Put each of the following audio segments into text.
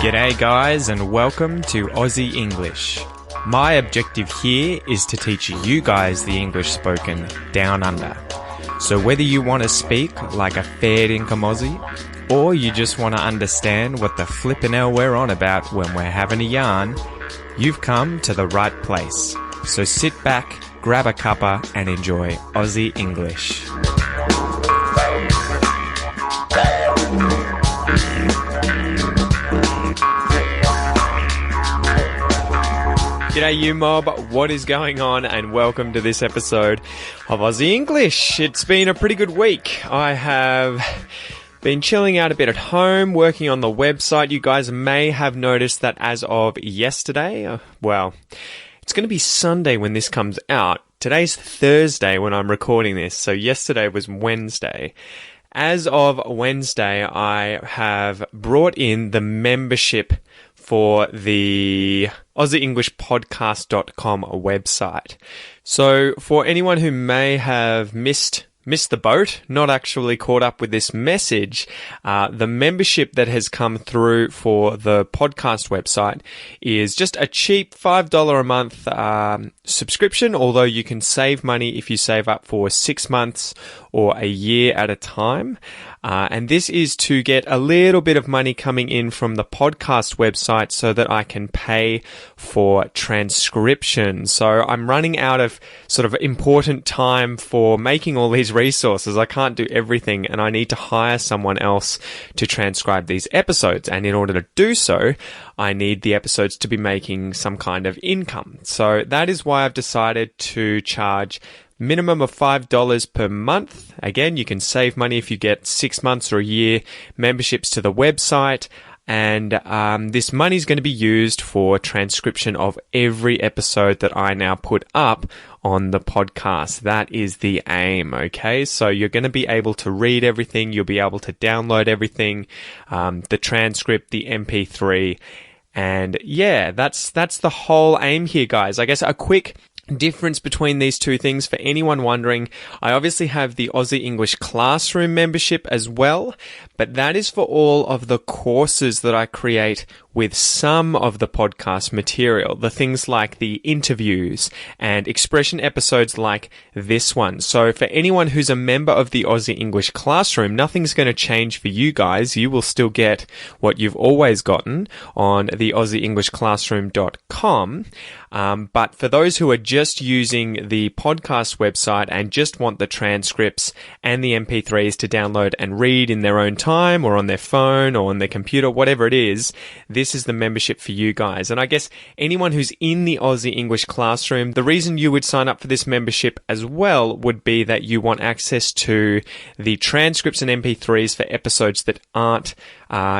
G'day guys and welcome to Aussie English. My objective here is to teach you guys the English spoken down under. So whether you want to speak like a fair income Aussie or you just want to understand what the flippin' hell we're on about when we're having a yarn, you've come to the right place. So sit back, grab a cuppa and enjoy Aussie English. G'day you mob, what is going on and welcome to this episode of Aussie English. It's been a pretty good week. I have been chilling out a bit at home, working on the website. You guys may have noticed that as of yesterday, well, it's going to be Sunday when this comes out. Today's Thursday when I'm recording this, so yesterday was Wednesday. As of Wednesday, I have brought in the membership for the AussieEnglishPodcast.com website. So for anyone who may have missed the boat, not actually caught up with this message, the membership that has come through for the podcast website is just a cheap $5 a month subscription, although you can save money if you save up for 6 months or a year at a time. And this is to get a little bit of money coming in from the podcast website so that I can pay for transcription. So I'm running out of sort of important time for making all these resources. I can't do everything and I need to hire someone else to transcribe these episodes. And in order to do so, I need the episodes to be making some kind of income. So that is why I've decided to charge minimum of $5 per month. Again, you can save money if you get 6 months or a year memberships to the website. And this money is going to be used for transcription of every episode that I now put up on the podcast. That is the aim, okay? So you're going to be able to read everything. You'll be able to download everything, the transcript, the MP3. And yeah, that's the whole aim here, guys. I guess a quick difference between these two things for anyone wondering, I obviously have the Aussie English Classroom membership as well, but that is for all of the courses that I create with some of the podcast material, the things like the interviews and expression episodes like this one. So for anyone who's a member of the Aussie English Classroom, nothing's going to change for you guys. You will still get what you've always gotten on the AussieEnglishClassroom.com. But for those who are just using the podcast website and just want the transcripts and the MP3s to download and read in their own time or on their phone or on their computer, whatever it is, this is the membership for you guys. And I guess anyone who's in the Aussie English Classroom, the reason you would sign up for this membership as well would be that you want access to the transcripts and MP3s for episodes that aren't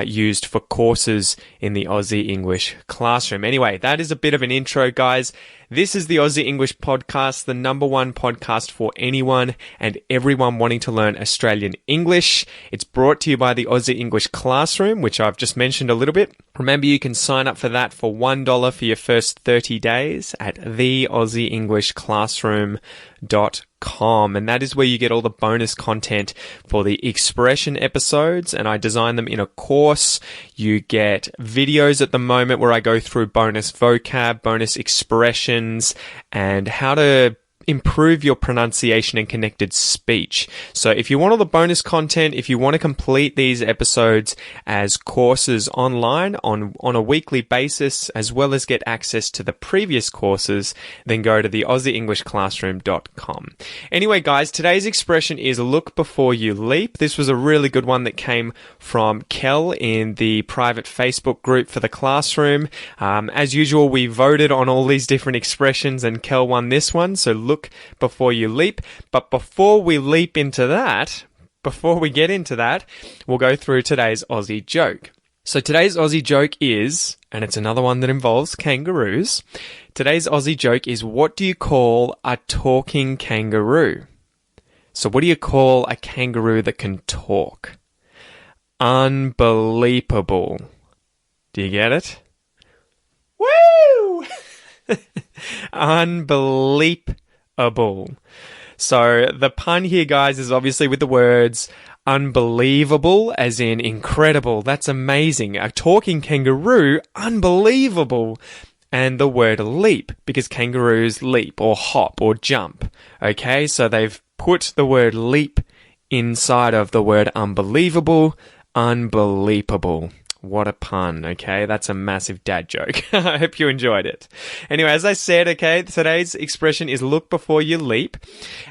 used for courses in the Aussie English Classroom. Anyway, that is a bit of an intro, guys. This is the Aussie English Podcast, the number one podcast for anyone and everyone wanting to learn Australian English. It's brought to you by the Aussie English Classroom, which I've just mentioned a little bit. Remember, you can sign up for that for $1 for your first 30 days at theaussieenglishclassroom.com, and that is where you get all the bonus content for the expression episodes, and I design them in a course. You get videos at the moment where I go through bonus vocab, bonus expressions, and how to improve your pronunciation and connected speech. So if you want all the bonus content, if you want to complete these episodes as courses online on a weekly basis, as well as get access to the previous courses, then go to the AussieEnglishClassroom.com. Anyway, guys, today's expression is look before you leap. This was a really good one that came from Kel in the private Facebook group for the classroom. As usual, we voted on all these different expressions and Kel won this one. So look before you leap. But before we get into that, we'll go through today's Aussie joke. So today's Aussie joke is, and it's another one that involves kangaroos. Today's Aussie joke is, what do you call a talking kangaroo? So what do you call a kangaroo that can talk? Unbelievable. Do you get it? Woo! Unbelievable. So the pun here, guys, is obviously with the words unbelievable, as in incredible, that's amazing. A talking kangaroo, unbelievable. And the word leap, because kangaroos leap or hop or jump. Okay, so they've put the word leap inside of the word unbelievable, unbelievable. What a pun, okay? That's a massive dad joke. I hope you enjoyed it. Anyway, as I said, okay, today's expression is look before you leap.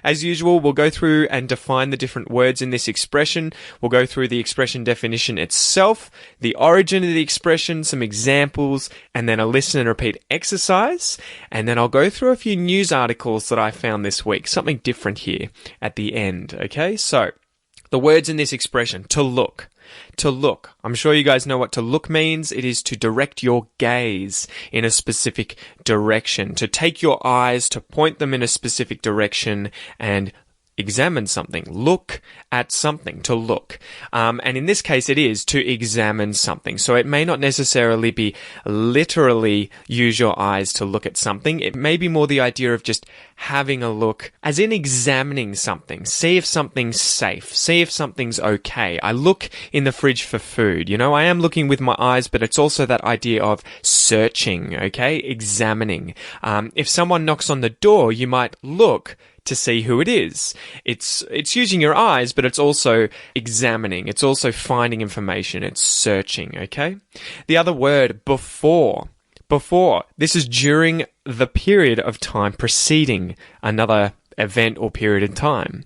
As usual, we'll go through and define the different words in this expression. We'll go through the expression definition itself, the origin of the expression, some examples, and then a listen and repeat exercise. And then I'll go through a few news articles that I found this week, something different here at the end, okay? So, the words in this expression, to look. To look. I'm sure you guys know what to look means. It is to direct your gaze in a specific direction, to take your eyes, to point them in a specific direction and examine something. Look at something, to look. And in this case, it is to examine something. So it may not necessarily be literally use your eyes to look at something. It may be more the idea of just having a look, as in examining something. See if something's safe. See if something's okay. I look in the fridge for food. You know, I am looking with my eyes, but it's also that idea of searching, okay? Examining. If someone knocks on the door, you might look to see who it is. It's using your eyes, but it's also examining. It's also finding information. It's searching, okay? The other word, before. Before. This is during the period of time preceding another event or period in time.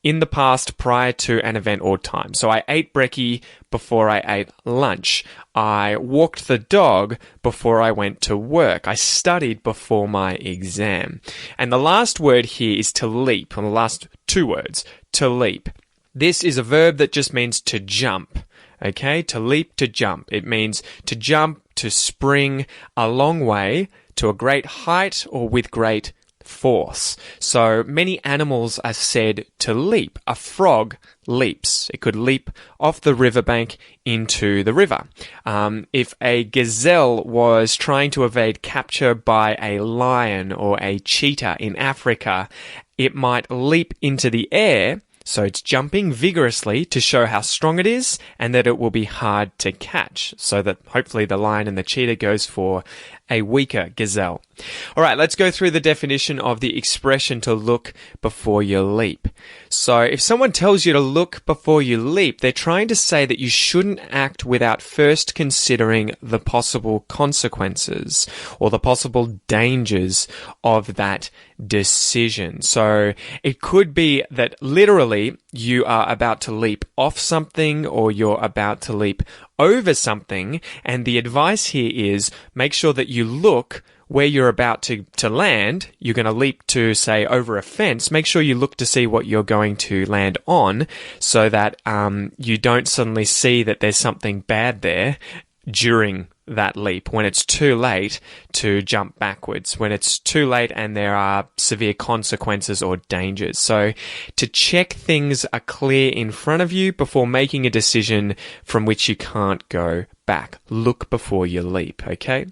In the past, prior to an event or time. So I ate brekkie before I ate lunch. I walked the dog before I went to work. I studied before my exam. And the last word here is to leap. And the last two words, to leap. This is a verb that just means to jump. Okay? To leap, to jump. It means to jump, to spring a long way, to a great height, or with great force. So many animals are said to leap. A frog leaps. It could leap off the riverbank into the river. If a gazelle was trying to evade capture by a lion or a cheetah in Africa, it might leap into the air. So it's jumping vigorously to show how strong it is and that it will be hard to catch, so that hopefully the lion and the cheetah goes for a weaker gazelle. All right, let's go through the definition of the expression to look before you leap. So if someone tells you to look before you leap, they're trying to say that you shouldn't act without first considering the possible consequences or the possible dangers of that decision. So it could be that literally you are about to leap off something or you're about to leap over something, and the advice here is make sure that you look where you're about to land. You're going to leap to, say, over a fence. Make sure you look to see what you're going to land on, so that you don't suddenly see that there's something bad there during that leap, when it's too late to jump backwards, when it's too late and there are severe consequences or dangers. So to check things are clear in front of you before making a decision from which you can't go back. Look before you leap, okay?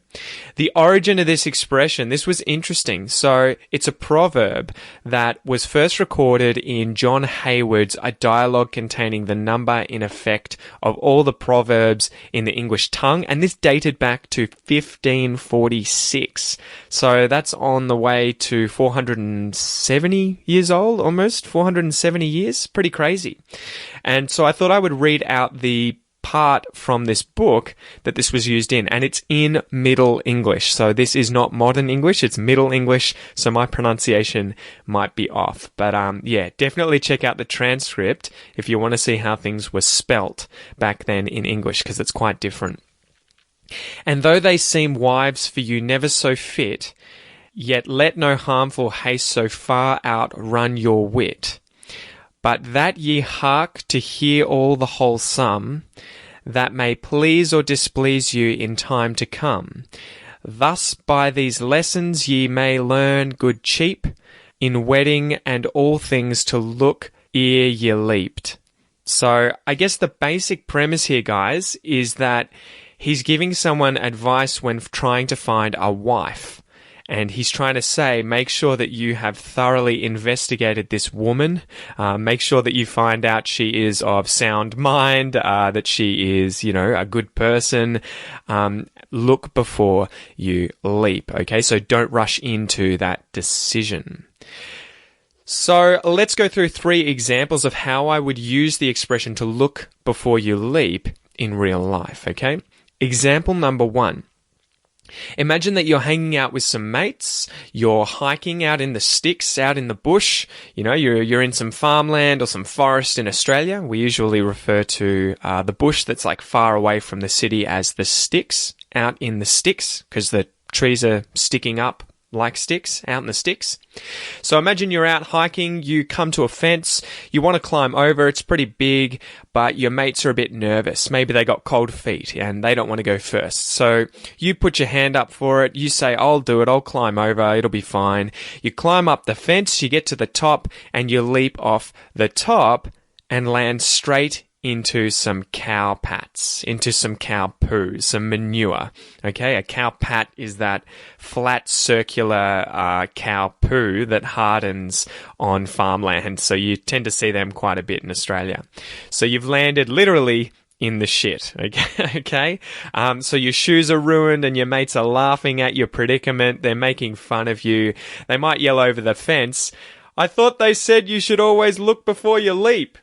The origin of this expression, this was interesting. So it's a proverb that was first recorded in John Hayward's A Dialogue Containing the Number in Effect of All the Proverbs in the English Tongue, and this dated back to 1546. So that's on the way to 470 years old, almost 470 years. Pretty crazy. And so I thought I would read out the part from this book that this was used in, and it's in Middle English. So this is not modern English, it's Middle English, so my pronunciation might be off. But yeah, definitely check out the transcript if you want to see how things were spelt back then in English, because it's quite different. And though they seem wives for you never so fit, yet let no harmful haste so far outrun your wit. But that ye hark to hear all the wholesome, that may please or displease you in time to come. Thus by these lessons ye may learn good cheap, in wedding and all things to look ere ye leaped. So I guess the basic premise here, guys, is that he's giving someone advice when trying to find a wife. And he's trying to say, make sure that you have thoroughly investigated this woman. Make sure that you find out she is of sound mind, that she is, a good person. Look before you leap, okay? So don't rush into that decision. So let's go through 3 examples of how I would use the expression to look before you leap in real life, okay? Example number 1. Imagine that you're hanging out with some mates, you're hiking out in the sticks, out in the bush, you're in some farmland or some forest in Australia. We usually refer to the bush that's like far away from the city as the sticks, out in the sticks, because the trees are sticking up like sticks, out in the sticks. So imagine you're out hiking, you come to a fence, you want to climb over, it's pretty big, but your mates are a bit nervous. Maybe they got cold feet and they don't want to go first. So you put your hand up for it, you say, I'll do it, I'll climb over, it'll be fine. You climb up the fence, you get to the top, and you leap off the top and land straight into some cow pats, into some cow poo, some manure. Okay, a cow pat is that flat circular cow poo that hardens on farmland. So you tend to see them quite a bit in Australia. So you've landed literally in the shit, okay? So your shoes are ruined and your mates are laughing at your predicament. They're making fun of you. They might yell over the fence, I thought they said you should always look before you leap.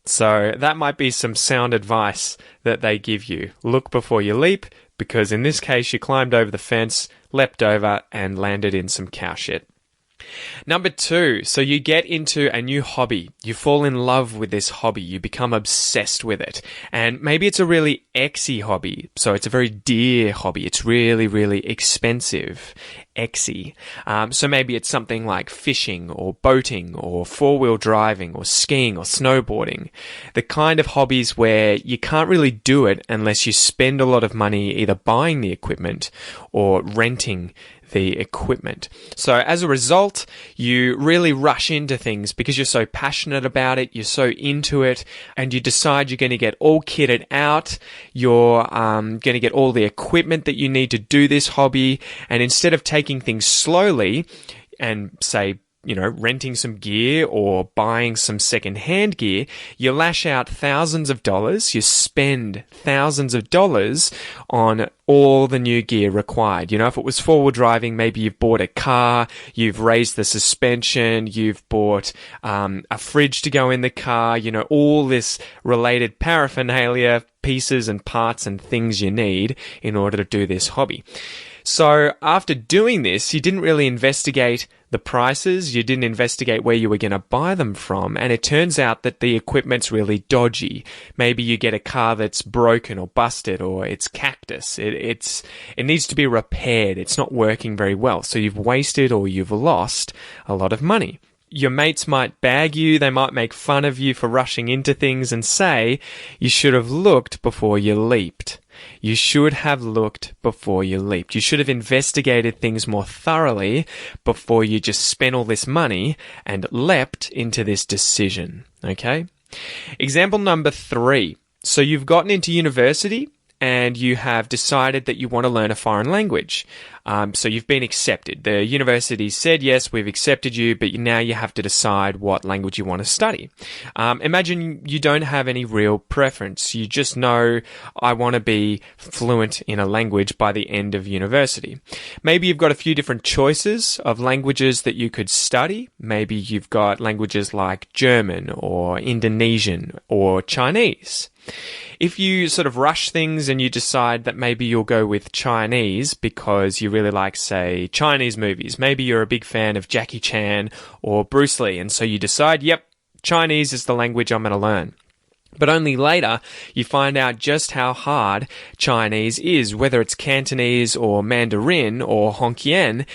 So that might be some sound advice that they give you. Look before you leap, because in this case you climbed over the fence, leapt over, and landed in some cow shit. Number 2, so you get into a new hobby. You fall in love with this hobby. You become obsessed with it. And maybe it's a really exy hobby. So it's a very dear hobby. It's really, really expensive. Exy. So maybe it's something like fishing or boating or 4-wheel driving or skiing or snowboarding. The kind of hobbies where you can't really do it unless you spend a lot of money either buying the equipment or renting the equipment. So as a result, you really rush into things because you're so passionate about it, you're so into it, and you decide you're going to get all kitted out, you're going to get all the equipment that you need to do this hobby, and instead of taking things slowly and say, renting some gear or buying some second-hand gear, you lash out thousands of dollars, you spend thousands of dollars on all the new gear required. If it was 4-wheel driving, maybe you've bought a car, you've raised the suspension, you've bought a fridge to go in the car, all this related paraphernalia, pieces and parts and things you need in order to do this hobby. So after doing this, you didn't really investigate the prices, you didn't investigate where you were going to buy them from, and it turns out that the equipment's really dodgy. Maybe you get a car that's broken or busted, or it's cactus. It needs to be repaired. It's not working very well. So you've wasted or you've lost a lot of money. Your mates might bag you, they might make fun of you for rushing into things and say, you should have looked before you leaped. You should have looked before you leaped. You should have investigated things more thoroughly before you just spent all this money and leapt into this decision. Okay? Example number 3. So you've gotten into university and you have decided that you want to learn a foreign language. So you've been accepted. The university said, yes, we've accepted you, but now you have to decide what language you want to study. Imagine you don't have any real preference. You just know, I want to be fluent in a language by the end of university. Maybe you've got a few different choices of languages that you could study. Maybe you've got languages like German or Indonesian or Chinese. If you sort of rush things and you decide that maybe you'll go with Chinese because you really like, say, Chinese movies, maybe you're a big fan of Jackie Chan or Bruce Lee, and so you decide, yep, Chinese is the language I'm going to learn. But only later you find out just how hard Chinese is, whether it's Cantonese or Mandarin or Hokkien.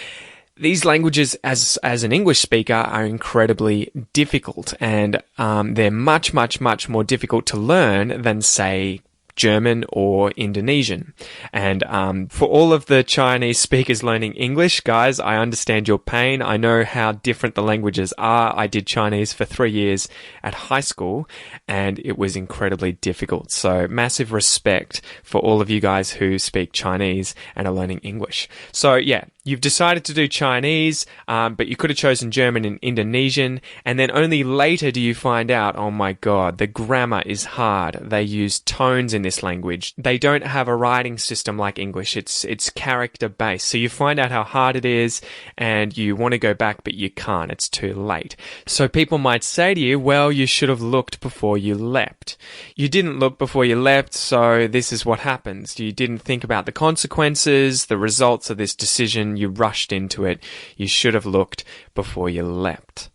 These languages, as an English speaker, are incredibly difficult, and they're much, much, much more difficult to learn than, say, German or Indonesian. And for all of the Chinese speakers learning English, guys, I understand your pain. I know how different the languages are. I did Chinese for 3 years at high school, and it was incredibly difficult. So massive respect for all of you guys who speak Chinese and are learning English. So yeah, You've decided to do Chinese, but you could have chosen German and Indonesian, and then only later do you find out, oh my god, the grammar is hard. They use tones in this language. They don't have a writing system like English. It's character-based. So you find out how hard it is, and you want to go back, but you can't. It's too late. So people might say to you, well, you should have looked before you leapt. You didn't look before you leapt, so this is what happens. You didn't think about the consequences, the results of this decision. You rushed into it. You should have looked before you leapt.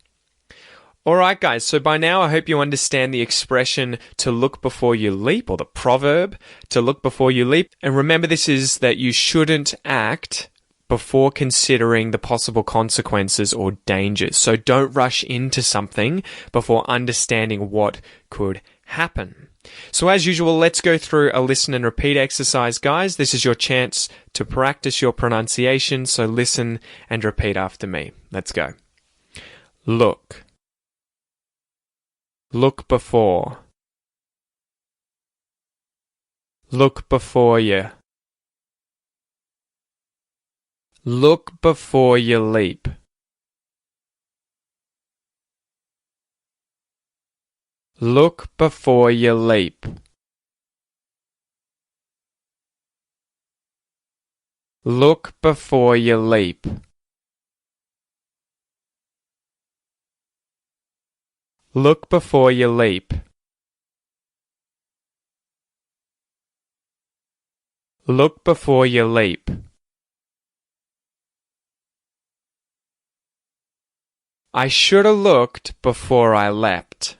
Alright guys, so by now I hope you understand the expression to look before you leap, or the proverb to look before you leap. And remember, this is that you shouldn't act before considering the possible consequences or dangers. So don't rush into something before understanding what could happen. So as usual, let's go through a listen and repeat exercise, guys. This is your chance to practice your pronunciation, so listen and repeat after me. Let's go. Look. Look before. Look before you. Look before you leap. Look before you leap. Look before you leap. Look before you leap. Look before you leap. I should have looked before I leapt.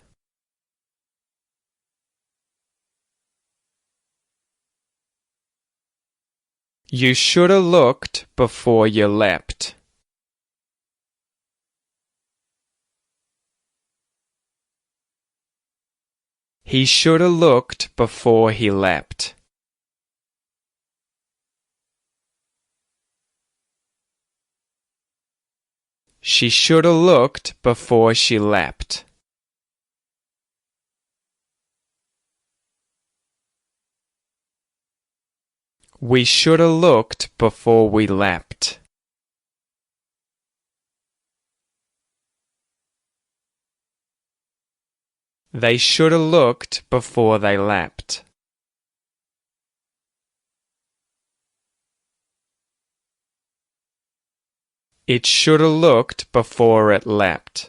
You should have looked before you leapt. He should have looked before he leapt. She should have looked before she leapt. We should have looked before we leapt. They should have looked before they leapt. It should have looked before it leapt.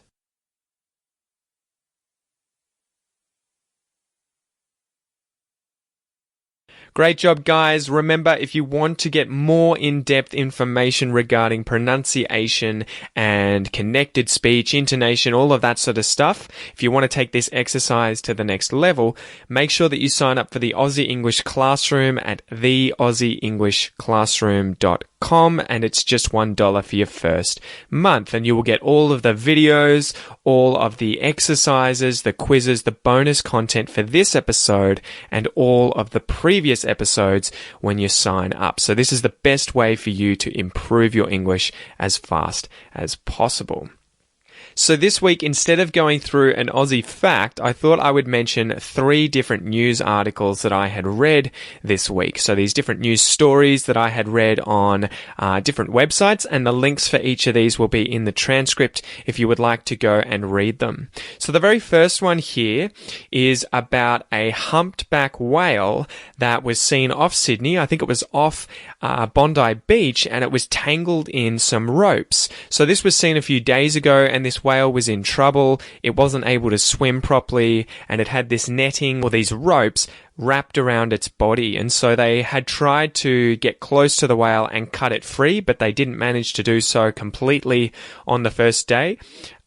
Great job, guys. Remember, if you want to get more in-depth information regarding pronunciation and connected speech, intonation, all of that sort of stuff, if you want to take this exercise to the next level, make sure that you sign up for the Aussie English Classroom at theaussieenglishclassroom.com, and it's just $1 for your first month. And you will get all of the videos, all of the exercises, the quizzes, the bonus content for this episode, and all of the previous episodes when you sign up. So this is the best way for you to improve your English as fast as possible. So this week, instead of going through an Aussie fact, I thought I would mention 3 different news articles that I had read this week. So these different news stories that I had read on different websites, and the links for each of these will be in the transcript if you would like to go and read them. So the very first one here is about a humpback whale that was seen off Sydney. I think it was off Bondi Beach, and it was tangled in some ropes. So this was seen a few days ago, and this whale was in trouble. It wasn't able to swim properly, and it had this netting or these ropes wrapped around its body. And so they had tried to get close to the whale and cut it free, but they didn't manage to do so completely on the first day.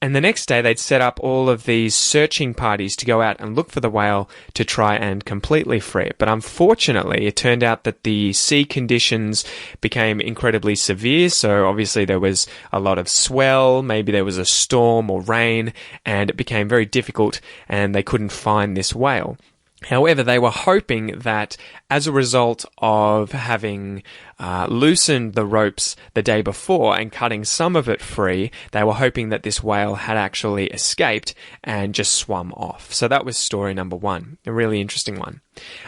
And the next day they'd set up all of these searching parties to go out and look for the whale to try and completely free it. But unfortunately, it turned out that the sea conditions became incredibly severe. So obviously there was a lot of swell, maybe there was a storm or rain, and it became very difficult, and they couldn't find this whale. However, they were hoping that as a result of having loosened the ropes the day before and cutting some of it free, they were hoping that this whale had actually escaped and just swum off. So that was story number one, a really interesting one.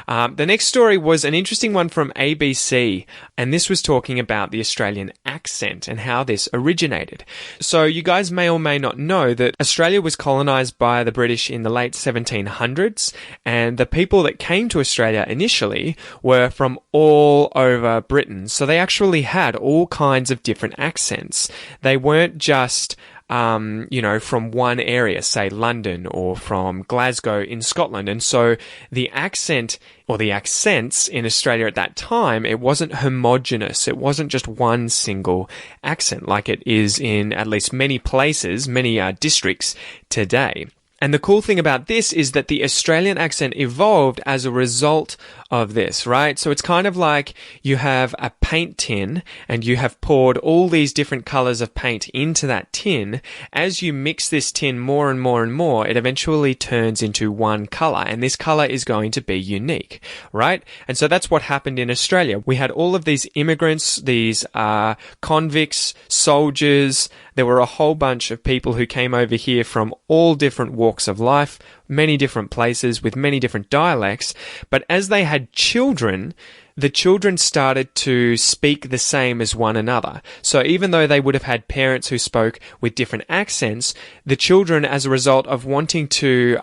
The next story was an interesting one from ABC, and this was talking about the Australian accent and how this originated. So you guys may or may not know that Australia was colonised by the British in the late 1700s, and the people that came to Australia initially were from all over Britain. So they actually had all kinds of different accents. They weren't just from one area, say London, or from Glasgow in Scotland. And so the accent or the accents in Australia at that time, it wasn't homogenous. It wasn't just one single accent like it is in at least many places, many districts today. And the cool thing about this is that the Australian accent evolved as a result of this, right? So it's kind of like you have a paint tin and you have poured all these different colors of paint into that tin. As you mix this tin more and more and more, it eventually turns into one color, and this color is going to be unique, right? And so that's what happened in Australia. We had all of these immigrants, these convicts, soldiers. There were a whole bunch of people who came over here from all different walks of life, many different places with many different dialects. But as they had children, the children started to speak the same as one another. So even though they would have had parents who spoke with different accents, the children, as a result of wanting to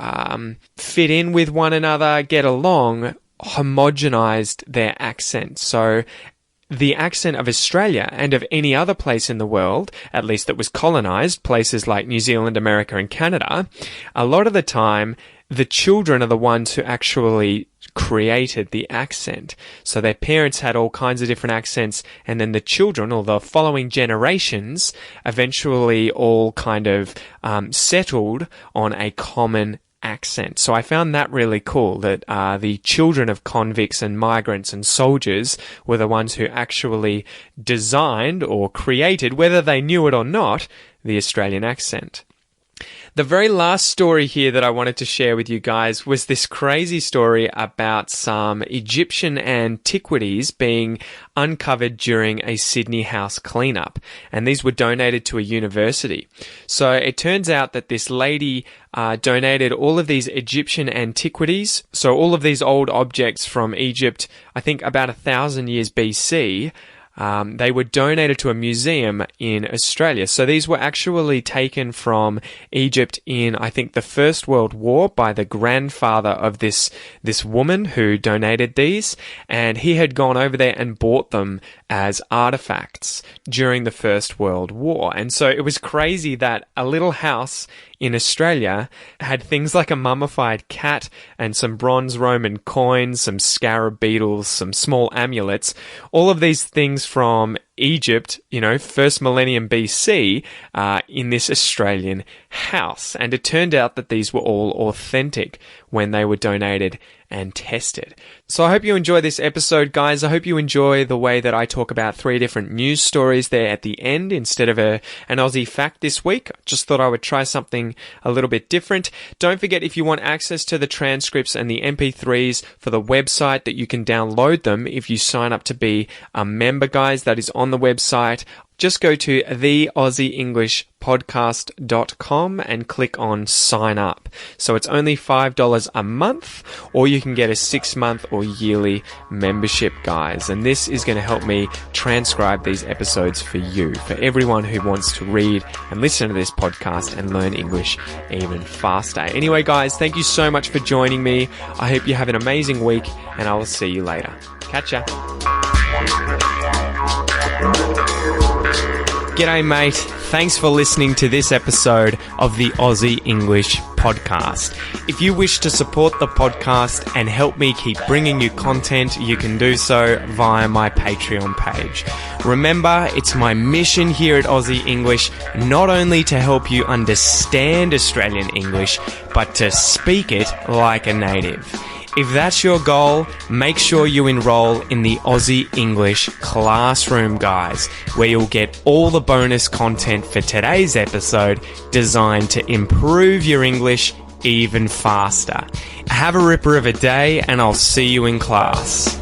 fit in with one another, get along, homogenized their accents. So the accent of Australia and of any other place in the world, at least that was colonized, places like New Zealand, America, and Canada, a lot of the time, the children are the ones who actually created the accent. So their parents had all kinds of different accents, and then the children, or the following generations, eventually all kind of settled on a common accent. So I found that really cool, that the children of convicts and migrants and soldiers were the ones who actually designed or created, whether they knew it or not, the Australian accent. The very last story here that I wanted to share with you guys was this crazy story about some Egyptian antiquities being uncovered during a Sydney house cleanup, and these were donated to a university. So it turns out that this lady donated all of these Egyptian antiquities, so all of these old objects from Egypt, I think about 1,000 years BC, they were donated to a museum in Australia. So these were actually taken from Egypt in, I think, the First World War by the grandfather of this woman who donated these. And he had gone over there and bought them as artifacts during the First World War. And so it was crazy that a little house in Australia had things like a mummified cat and some bronze Roman coins, some scarab beetles, some small amulets, all of these things from Egypt, first millennium BC, in this Australian house. And it turned out that these were all authentic when they were donated and tested. So I hope you enjoy this episode, guys. I hope you enjoy the way that I talk about 3 different news stories there at the end instead of an Aussie fact this week. Just thought I would try something a little bit different. Don't forget, if you want access to the transcripts and the MP3s for the website, that you can download them if you sign up to be a member, guys. That is on the website. Just go to theaussieenglishpodcast.com and click on sign up. So it's only $5 a month, or you can get a 6-month or yearly membership, guys. And this is going to help me transcribe these episodes for you, for everyone who wants to read and listen to this podcast and learn English even faster. Anyway, guys, thank you so much for joining me. I hope you have an amazing week, and I will see you later. Catch ya. G'day, mate. Thanks for listening to this episode of the Aussie English podcast. If you wish to support the podcast and help me keep bringing you content, you can do so via my Patreon page. Remember, it's my mission here at Aussie English not only to help you understand Australian English, but to speak it like a native. If that's your goal, make sure you enroll in the Aussie English Classroom, guys, where you'll get all the bonus content for today's episode designed to improve your English even faster. Have a ripper of a day, and I'll see you in class.